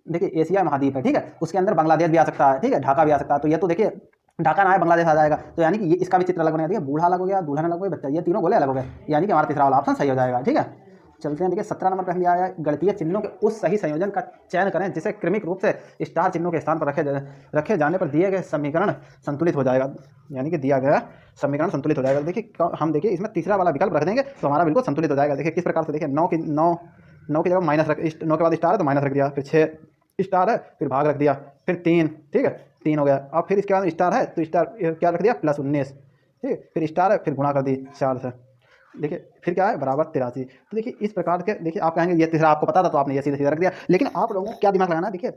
देखिए एशिया महाद्वीप है, ठीक है, उसके अंदर बांग्लादेश भी आ सकता है, ठीक है, ढाका भी आ सकता है, तो ये तो देखिए ढाका ना है बांग्लादेश आ जाएगा, तो यानी कि ये इसका भी चित्र अलग बनेगा। देखिए बूढ़ा अलग हो गया, दुल्हन अलग हो गई, बच्चा, ये तीनों गोले अलग हो गए, यानी कि हमारा तीसरा वाला ऑप्शन सही हो जाएगा। ठीक है, चलते हैं। देखिए 17 नंबर पर दिया है गणितीय चिन्हों के उस सही संयोजन का चयन करें जिसे क्रमिक रूप से स्टार चिन्हों के स्थान पर रखे जाने पर दिए गए समीकरण संतुलित हो जाएगा, यानी कि दिया गया समीकरण संतुलित हो जाएगा। देखिए हम देखिए इसमें तीसरा वाला विकल्प रख देंगे तो हमारा बिल्कुल संतुलित हो जाएगा। देखिए किस प्रकार से, देखिए 9 की जगह माइनस रख, 9 के बाद स्टार है तो माइनस रख दिया, फिर 6 स्टार है फिर भाग रख दिया, फिर 3, ठीक है 3 हो गया। अब फिर इसके बाद स्टार है तो स्टार क्या रख दिया, प्लस 19, ठीक है, फिर स्टार है फिर गुणा कर दी 4 से, देखिए फिर क्या है बराबर 83। तो देखिए इस प्रकार के, देखिए आप कहेंगे ये तीसरा आपको पता था तो आपने ये सीधा सीधा रख दिया, लेकिन आप लोगों को क्या दिमाग लगाना है, देखिए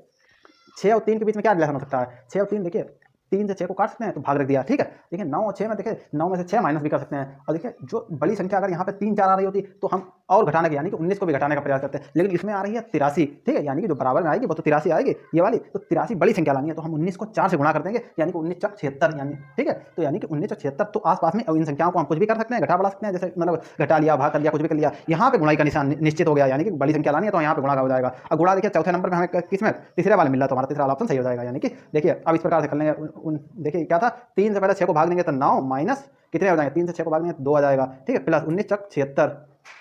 6 और 3 के बीच में क्या रिलेशन हो सकता है, 6 और 3, देखिए 3 से 6 को काट सकते हैं तो भाग रख दिया, ठीक है। देखिए 9 और 6 में, देखिए 9 में से 6 माइनस भी कर सकते हैं, और देखिए जो बड़ी संख्या अगर यहाँ पे 3 4 आ रही होती तो हम और घटाने के यानी कि 19 को भी घटाने का प्रयास करते हैं, लेकिन इसमें आ रही है 83, ठीक है, यानी कि जो बराबर में आएगी वो तो 83 आएगी ये वाली, तो 83 बड़ी संख्या लानी है तो हम 19 को 4 से गुणा कर देंगे, यानी कि 19 चौक 76, यानी ठीक है, तो यानी कि 19 और 76 तो आसपास में, और इन संख्याओं को हम कुछ भी कर सकते हैं, घटा बढ़ा सकते हैं, जैसे मतलब घटा लिया, भाग कर लिया, कुछ भी कर लिया, यहाँ पे गुणाई का निशान निश्चित हो गया, यानी कि बड़ी संख्या लानी है तो यहाँ पे गुणा का हो जाएगा। और गुणा देखिए चौथे नंबर पर हमें किसमें, तीसरे वाले मिल रहा, तो हमारा तीसरा ऑप्शन सही हो जाएगा। यानी कि देखिए अब इस प्रकार से कर लेंगे, देखिए क्या था, 3 से पहले 6 को भाग देंगे तो 9 माइनस कितने हो जाएंगे, 3 से 6 को भाग देंगे तो 2 आ जाएगा, ठीक है, प्लस 19 चौक 76,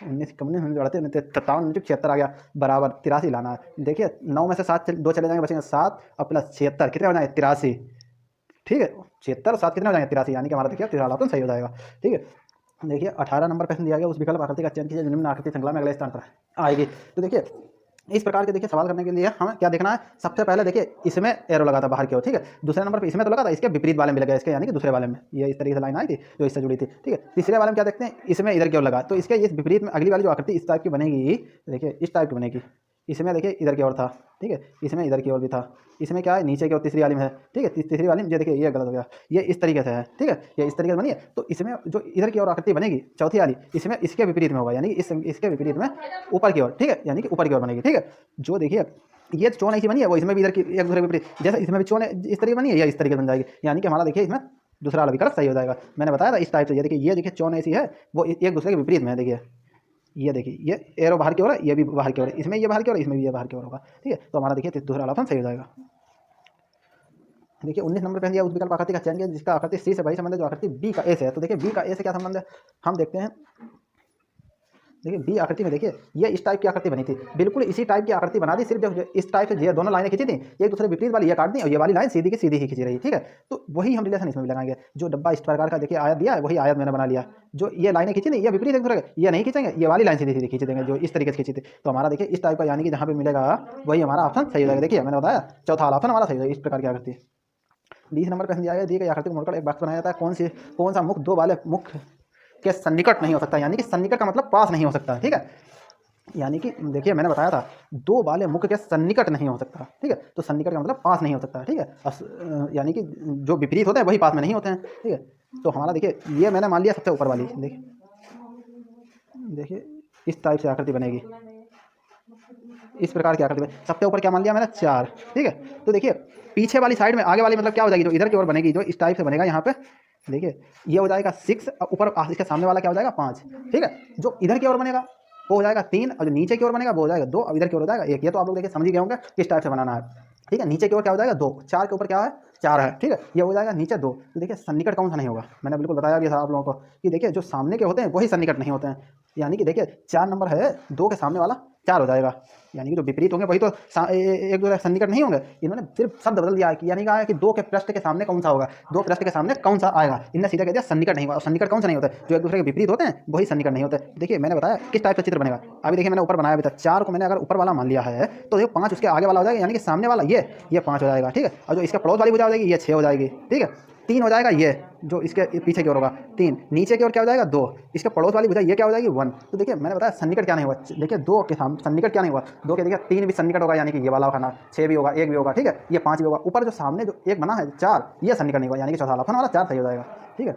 19 कम नहीं जोड़ते 57 76 आ गया, बराबर 83 लाना है। देखिए 9 में से 7 2 चले जाएंगे, बचेंगे 7 और प्लस 76 कितने हो जाएंगे 83, ठीक है, 76 और 7 कितने हो जाएंगे 83, यानी कि हमारा देखिए तीसरा ऑप्शन सही हो जाएगा। ठीक है, देखिए 18 नंबर प्रश्न दिया गया उस विकल्प आकृति का चयन कीजिए निम्न आकृति श्रृंखला में अगले स्थान पर आएगी। तो देखिए इस प्रकार के देखिए सवाल करने के लिए हमें क्या देखना है, सबसे पहले देखिए इसमें एरो लगा था बाहर की ओर, ठीक है, दूसरे नंबर पर इसमें तो लगा था, इसके विपरीत वाले में लगा, इसके यानी कि दूसरे वाले में ये इस तरीके से लाइन आई थी जो इससे जुड़ी थी, ठीक है। तीसरे वाले में क्या देखते हैं, इसमें इधर की ओर लगा, तो इसके इस विपरीत में अगली वाली जो आकृति इस टाइप की बनेगी, देखिए इस टाइप की बनेगी, इसमें देखिए इधर की ओर था, ठीक है, इसमें इधर की ओर भी था, इसमें क्या है नीचे की ओर तीसरी वाली में है, ठीक है, तीसरी वाली में ये देखिए ये गलत हो गया, ये इस तरीके से है, ठीक है, ये इस तरीके से बनी है, तो इसमें जो इधर की ओर आकृति बनेगी चौथी वाली, इसमें इसके विपरीत में होगा, यानी इसके विपरीत में ऊपर की ओर, ठीक है, यानी कि ऊपर की ओर बनेगी, ठीक है। जो देखिए ये चोन ऐसी बनी है वो इसमें भी इधर की एक दूसरे के विपरीत, जैसे इसमें भी चोन इस तरीके बनी है या इस तरीके बन जाएगी, यानी कि हमारा देखिए इसमें दूसरा वाला विकल्प सही हो जाएगा। मैंने बताया था इस टाइप से, ये देखिए चोन ऐसी है वो एक दूसरे के विपरीत में है, देखिए ये देखिए ये एरो बाहर की ओर है, ये भी बाहर की ओर है, इसमें ये बाहर की ओर है, इसमें भी ये बाहर की ओर होगा, ठीक है, तो हमारा देखिए दूसरा ऑप्शन सही हो जाएगा। देखिए 19 नंबर पे दिया उस विकल्प आकृति का चयन किया जिसका आकृति सी से वही संबंध है जो आकृति बी का ए से है। तो देखिए बी का ए से क्या संबंध है, हम देखते हैं। देखिए बी आकृति में देखिए ये इस टाइप की आकृति बनी थी, बिल्कुल इसी टाइप की आकृति बना दी, सिर्फ जो इस टाइप से ये दोनों लाइनें खींची थी, एक दूसरे विपरीत वाली ये काट दी और ये वाली लाइन सीधी की सीधी ही खींची रही, ठीक है। तो वही हम रिलेशन इसमें भी लगाएंगे, जो डब्बा इस प्रकार का देखिए आयत दिया है वही आयत मैंने बना लिया, जो ये लाइनें खींची नहीं ये विपरीत एक दूसरे ये नहीं खींचेंगे, ये वाली लाइन सीधी सीधी खींच देंगे जो इस तरीके से खींची थी। तो हमारा देखिए इस टाइप का यानी कि जहाँ पे मिलेगा वही हमारा ऑप्शन सही हो जाएगा। देखिए मैंने बताया चौथा ऑप्शन हमारा सही हो जाएगा इस प्रकार की आकृति। 20 नंबर प्रश्न दिया गया, दी गई आकृति को मोड़कर एक बॉक्स बनाया जाता है, कौन सा मुख दो वाले मुख के सन्निकट नहीं हो सकता, यानी कि सन्निकट का मतलब पास नहीं हो सकता, ठीक है, यानी कि देखिए मैंने बताया था दो वाले मुख के सन्निकट नहीं हो सकता, ठीक है, तो सन्निकट का मतलब पास नहीं हो सकता, ठीक है, यानी कि जो विपरीत होते हैं वही पास में नहीं होते हैं, ठीक है। तो हमारा देखिए ये मैंने मान लिया सबसे ऊपर वाली, देखिए इस टाइप से आकृति बनेगी, इस प्रकार की आकृति सबसे ऊपर क्या मान लिया मैंने 4, ठीक है। तो देखिए पीछे वाली साइड में आगे वाली मतलब क्या हो जाएगी, जो इधर की ओर बनेगी, जो इस टाइप से बनेगा यहाँ पे, देखिए ये हो जाएगा 6, ऊपर इसके सामने वाला क्या हो जाएगा 5। ठीक है, जो इधर की ओर बनेगा वो हो जाएगा 3, और जो नीचे की ओर बनेगा वो हो जाएगा 2, और इधर की ओर हो जाएगा 1। ये तो आप लोग देखिए समझ ही गए होंगे किस टाइप से बनाना है। ठीक है, नीचे की ओर क्या हो जाएगा 2, 4 के ऊपर क्या है 4 है। ठीक है, ये हो जाएगा नीचे 2। तो देखिए सन्निकट कौन सा नहीं होगा, मैंने बिल्कुल बताया भी था आप लोगों को कि देखिए जो सामने के होते हैं वही सन्निकट नहीं होते हैं। यानी कि देखिए 4 नंबर है, 2 के सामने वाला 4 हो जाएगा। यानी कि जो विपरीत होंगे वही तो एक दूसरे सन्निकट नहीं होंगे। इन्होंने सिर्फ शब्द बदल दिया है कि यानी कहा है कि 2 के पृष्ठ के सामने कौन सा होगा, 2 पृष्ठ के सामने कौन सा आएगा। इनने सीधा कह दिया सन्निकट नहीं होगा। और सन्निकट कौन सा नहीं होता है, जो एक दूसरे के विपरीत होते हैं वही सन्निकट नहीं होते। देखिए मैंने बताया किस टाइप का चित्र बनेगा। अभी देखिए मैंने ऊपर बनाया भी था, 4 को मैंने अगर ऊपर वाला मान लिया है तो देखो 5 उसके आगे वाला हो जाएगा, यानी कि सामने वाला ये 5 हो जाएगा। ठीक है, और जो इसका पड़ोस वाली भुजा हो जाएगी ये 6 हो जाएगी। ठीक है, 3 हो जाएगा ये जो इसके पीछे की ओर होगा 3, नीचे की ओर क्या हो जाएगा 2, इसके पड़ोस वाली भुजा ये क्या हो जाएगी 1। तो देखिए मैंने बताया सन्निकट क्या नहीं हुआ। देखिए 2 के सामने सन्निकट क्या नहीं हुआ, 2 के देखिए 3 भी सन्निकट होगा, यानी कि ये वाला खाना 6 भी होगा, 1 भी होगा। ठीक है, ये 5 भी होगा। ऊपर जो सामने जो एक बना है 4, ये सन्निकट नहीं हुआ, यानी कि चौथा ऑप्शन वाला 4 सही हो जाएगा। ठीक है,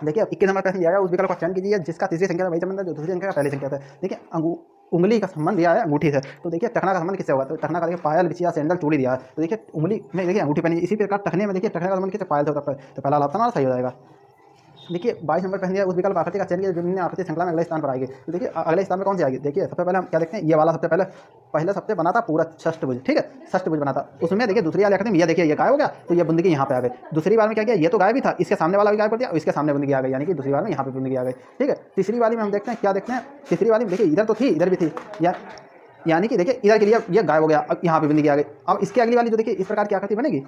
देखिए 21 नंबर प्रश्न दिया गया, उस विकल्प का चयन कीजिए जिसका तीसरी संख्या में वही संबंध है जो दूसरी संख्या का पहली संख्या है। देखिए उंगली का संबंध दिया है अंगूठी से, तो देखिए टखना का संबंध किससे होगा, तो टखना का देखिए पायल, बिछिया, सैंडल, चूड़ी दिया है, तो देखिए उंगली में देखिए अंगूठी पहनी, इसी प्रकार टखने में देखिए टखने का संबंध किससे पायल से होता है, तो पहला ऑप्शन हमारा सही हो जाएगा। देखिए 22 नंबर प्रश्न दिया उस विकल्प आकृति का चयन कीजिए जो निम्न आकृति श्रृंखला में अगले स्थान पर आएगी। तो देखिए अगले स्थान में कौन सी आएगी, देखिए सबसे पहले हम क्या देखते हैं, ये वाला सबसे पहले सबसे बना था पूरा षष्ठभुज। ठीक है, षष्ठभुज बना था, उसमें देखिए दूसरी वाली आकृति में ये देखिए ये गायब हो गया, तो ये बुंदगी यहाँ पे आ गई। दूसरी बार में क्या किया, ये तो गायब ही था, इसके सामने वाला भी गायब कर दिया, इसके सामने बुंदगी आ गई, यानी कि दूसरी बार में यहाँ पे बुंदगी आ गई। ठीक है, तीसरी वाली में हम देखते हैं क्या देखते हैं, तीसरी वाली में देखिए इधर तो थी इधर भी थी, यानी कि देखिए इधर के लिए ये गायब हो गया, अब यहाँ पे बुंदगी आ गई। अब इसकी अगली वाली जो देखिए इस प्रकार की आकृति बनेगी,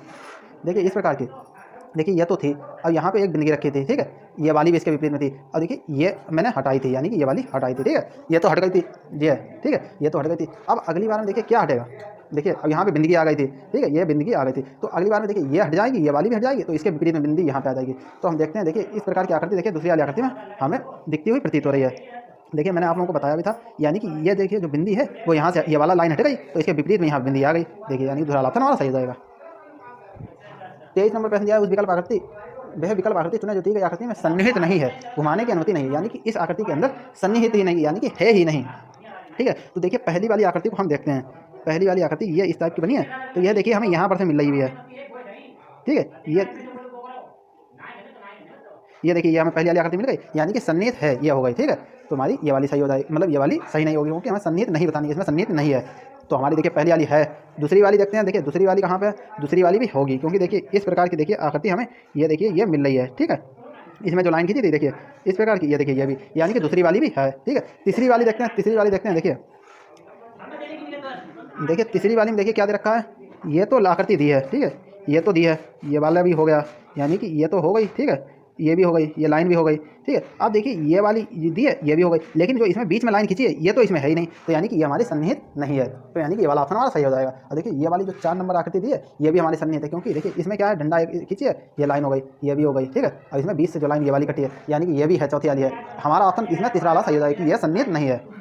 देखिए इस प्रकार की, देखिए ये तो थी, अब यहाँ पे एक बिंदगी रखी थी। ठीक है, ये वाली भी इसके विपरीत में थी, और देखिए ये मैंने हटाई थी, यानी कि ये वाली हटाई थी। ठीक है, ये तो हट गई थी, ये ठीक है, ये तो हट गई थी। अब अगली बार में देखिए क्या हटेगा, देखिए अब यहाँ पे बिंदगी आ गई थी। ठीक है, ये बिंदगी आ गई थी, तो अगली बार में देखिए ये हट जाएगी, ये वाली भी हट जाएगी, तो इसके विपरीत में बिंदगी यहाँ पे आ जाएगी। तो हम देखते हैं देखिए इस प्रकार की आकृति देखिए दूसरी वाली आकृति में हमें दिखती हुई प्रतीत हो रही है। देखिए मैंने आप लोगों को बताया भी था, यानी कि ये देखिए जो बिंदी है वो यहाँ से ये वाला लाइन हट गई, तो इसके विपरीत में यहाँ बिंदी आ गई। देखिए यानी दूसरा ऑप्शन हमारा सही हो जाएगा। 23 नंबर प्रश्न दिया है उस विकल्प आकृति वह विकल्प आकृति चुने जो दी गई आकृति में सन्निहित नहीं है, घुमाने की अनुमति नहीं है, यानी कि इस आकृति के अंदर सन्निहित ही नहीं, यानी कि है ही नहीं। ठीक है, तो देखिए पहली वाली आकृति को हम देखते हैं, पहली वाली आकृति ये इस टाइप की बनी है, तो यह देखिए हमें यहाँ पर से मिल रही हुई है। ठीक है, ये देखिए ये हमें पहली वाली आकृति मिल गई, यानी कि सन्निहित है, ये हो गई। ठीक है, तो हमारी ये वाली सही हो जाएगी, मतलब ये वाली सही नहीं होगी क्योंकि हमें सन्निहित नहीं बतानी है, इसमें सन्निहित नहीं है। तो हमारी देखिए पहली वाली है। दूसरी वाली देखते हैं, देखिए दूसरी वाली कहाँ पे है, दूसरी वाली भी होगी क्योंकि देखिए इस प्रकार की देखिए आकृति हमें ये देखिए ये मिल रही है। ठीक है, इसमें जो लाइन खींची थी देखिए इस प्रकार की, ये देखिए ये भी, यानी कि दूसरी वाली भी है। ठीक है, तीसरी वाली देखते हैं, तीसरी वाली देखते हैं, देखिए तीसरी वाली में देखिए क्या दे रखा है, ये तो आकृति दी है। ठीक है, ये तो दी है, ये वाला भी हो गया, यानी कि ये तो हो गई। ठीक है, ये भी हो गई, ये लाइन भी हो गई। ठीक है, अब देखिए ये वाली दी है, ये भी हो गई, लेकिन जो इसमें बीच में लाइन खींची है ये तो इसमें है ही नहीं, तो यानी कि ये हमारी सन्निहित नहीं है, तो यानी कि ये वाला ऑप्शन हमारा सही हो जाएगा। और देखिए ये वाली जो 4 नंबर आकृति दी है ये भी हमारी सन्निहित है, क्योंकि देखिए इसमें क्या है, डंडा खींची है, ये लाइन हो गई, ये भी हो गई। ठीक है, और इसमें बीच से जो लाइन ये वाली कटी है, यानी कि ये भी है, चौथी वाली है। हमारा ऑप्शन इसमें तीसरा वाला सही हो जाएगा कि यह सन्निहित नहीं है।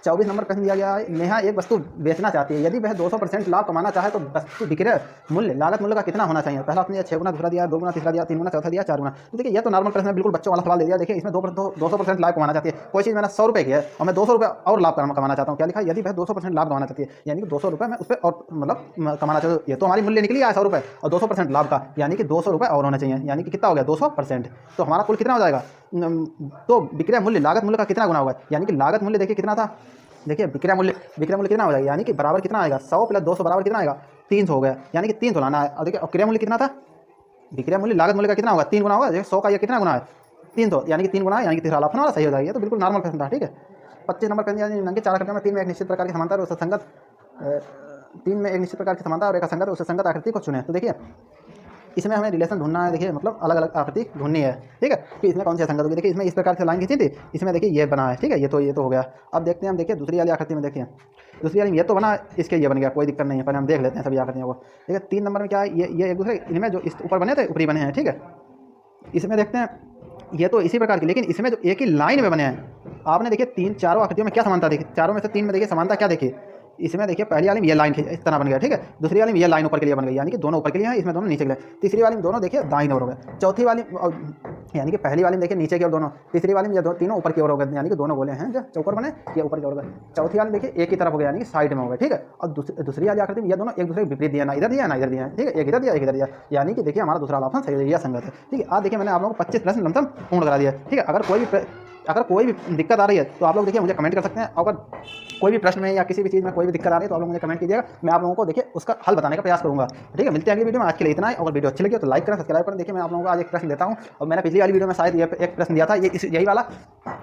24 नंबर प्रश्न दिया गया है, नेहा एक वस्तु बेचना चाहती है, यदि वह 200% लाभ कमाना चाहे तो वस्तु विक्रय मूल्य लागत मूल्य का कितना होना चाहिए। पहला ऑप्शन दिया 6 गुना, दूसरा दिया 2 गुना, तीसरा दिया 3 गुना, चौथा दिया 4 गुना। तो देखिए ये तो नॉर्मल प्रश्न है, बिल्कुल बच्चों वाला सवाल दे दिया। देखिए इसमें 200% लाभ कमाना चाहती है, कोई चीज़ मैंने 100 रुपये की है और मैं 200 रुपये और लाभ कमाना चाहता हूँ। क्या लिखा है, यदि वह 200% लाभ कमाना चाहती है, यानी कि 200 रुपये मैं उस पर और मतलब कमाना चाहती हूँ। ये तो हमारी मूल्य निकली है 100 रुपये और 200% लाभ का, यानी कि 200 रुपये और होना चाहिए, यानी कि कितना हो गया 200%। तो हमारा कुल कितना हो जाएगा, तो विक्रय मूल्य लागत मूल्य का कितना गुना होगा, यानी कि लागत मूल्य देखिए कितना था, देखिए विक्रय मूल्य कितना हो जाएगा, यानी कि बराबर कितना आएगा, 100 + 200 बराबर कितना आएगा 300 हो गया, यानी कि 300 लाना है। और देखिए क्रय मूल्य कितना था, विक्रय मूल्य लागत मूल्य का कितना होगा 3 गुना होगा, देखिए 100 का ये कितना गुना है 300, यानी कि 3 गुना है, यानी कि तीसरा ऑप्शन हमारा सही हो जाएगा। तो बिल्कुल नॉर्मल प्रश्न था। ठीक है, 25 नंबर प्रश्न, यानी 4 आकृतियों में 3 में एक निश्चित प्रकार की समानता और संगत 3 में एक निश्चित प्रकार की समानता और एक असंगत उससे संगत आकृति को चुने। तो देखिए इसमें हमें रिलेशन ढूंढना है, देखिए मतलब अलग अलग आकृति ढूंढनी है। ठीक है, कि इसमें कौन सी असंगत होगी, देखिए इसमें इस प्रकार से लाइन खींची थी, इसमें देखिए ये बना है। ठीक है, ये तो हो गया। अब देखते हैं हम, देखिए दूसरी वाली आकृति में, देखिए दूसरी वाली में ये तो बना, इसके ये बन गया, कोई दिक्कत नहीं है। पहले हम देख लेते हैं सभी आकृतियों को। देखिए 3 नंबर में क्या है, ये एक दूसरे इनमें जो इस ऊपर बने थे ऊपरी बने हैं। ठीक है, इसमें देखते हैं ये तो इसी प्रकार की, लेकिन इसमें जो एक ही लाइन में बने हैं। आपने देखिए चारों आकृतियों में क्या समानता देखी, चारों में से 3 में देखिए समानता क्या देखी, इसमें देखिए पहली वाली में ये लाइन इस तरह बन गया। ठीक है, दूसरी वाली में ये लाइन ऊपर के लिए बन गई, यानी कि दोनों ऊपर के लिए हैं, इसमें दोनों नीचे के लिए। तीसरी वाली में दोनों देखिए दाईं ओर हो गए। चौथी वाली यानी कि पहली वाली में देखिए नीचे की ओर दोनों, तीसरी वाली में ये तीनों ऊपर की ओर हो गए, यानी कि दोनों गोले हैं जो चौकोर बने ये ऊपर की ओर हो गए। चौथी वाली देखिए एक ही तरफ हो गया, यानी कि साइड में हो गए, ठीक है। और दूसरी वाली आकृति में ये दोनों एक दूसरे के विपरीत दिया, ना इधर दिया ना इधर दिया, ठीक है, एक इधर दिया एक इधर दिया, यानी कि देखिए हमारा दूसरा ऑप्शन सही है, संगत है, ठीक है। आज देखिए मैंने आप लोगों को 25 प्रश्न लमसम पूर्ण करा दिया, ठीक है। अगर कोई भी दिक्कत आ रही है तो आप लोग देखिए मुझे कमेंट कर सकते हैं। अगर कोई भी प्रश्न में या किसी भी चीज़ में कोई भी दिक्कत आ रही है तो आप लोग मुझे कमेंट कीजिएगा, मैं आप लोगों को देखिए उसका हल बताने का प्रयास करूंगा, ठीक है। मिलते हैं अगली वीडियो में, आज के लिए इतना है। अगर वीडियो अच्छी लगी तो लाइक करें, सब्सक्राइब करें। देखिए मैं आप लोगों को आज एक प्रश्न देता हूँ, और मैंने पिछली वाली वीडियो में शायद ये एक प्रश्न दिया था, यही वाला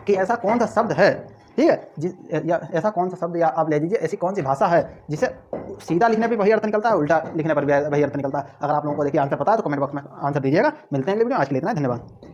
कि ऐसा कौन सा शब्द है, ठीक है, या ऐसा कौन सा शब्द, या आप ले लीजिए ऐसी कौन सी भाषा है जिसे सीधा लिखने पर वही अर्थ निकलता है, उल्टा लिखने पर भी वही अर्थ निकलता है। अगर आप लोगों को देखिए आंसर पता है तो कमेंट बॉक्स में आंसर दीजिएगा। मिलते हैं अगली वीडियो, आज के लिए इतना है, धन्यवाद।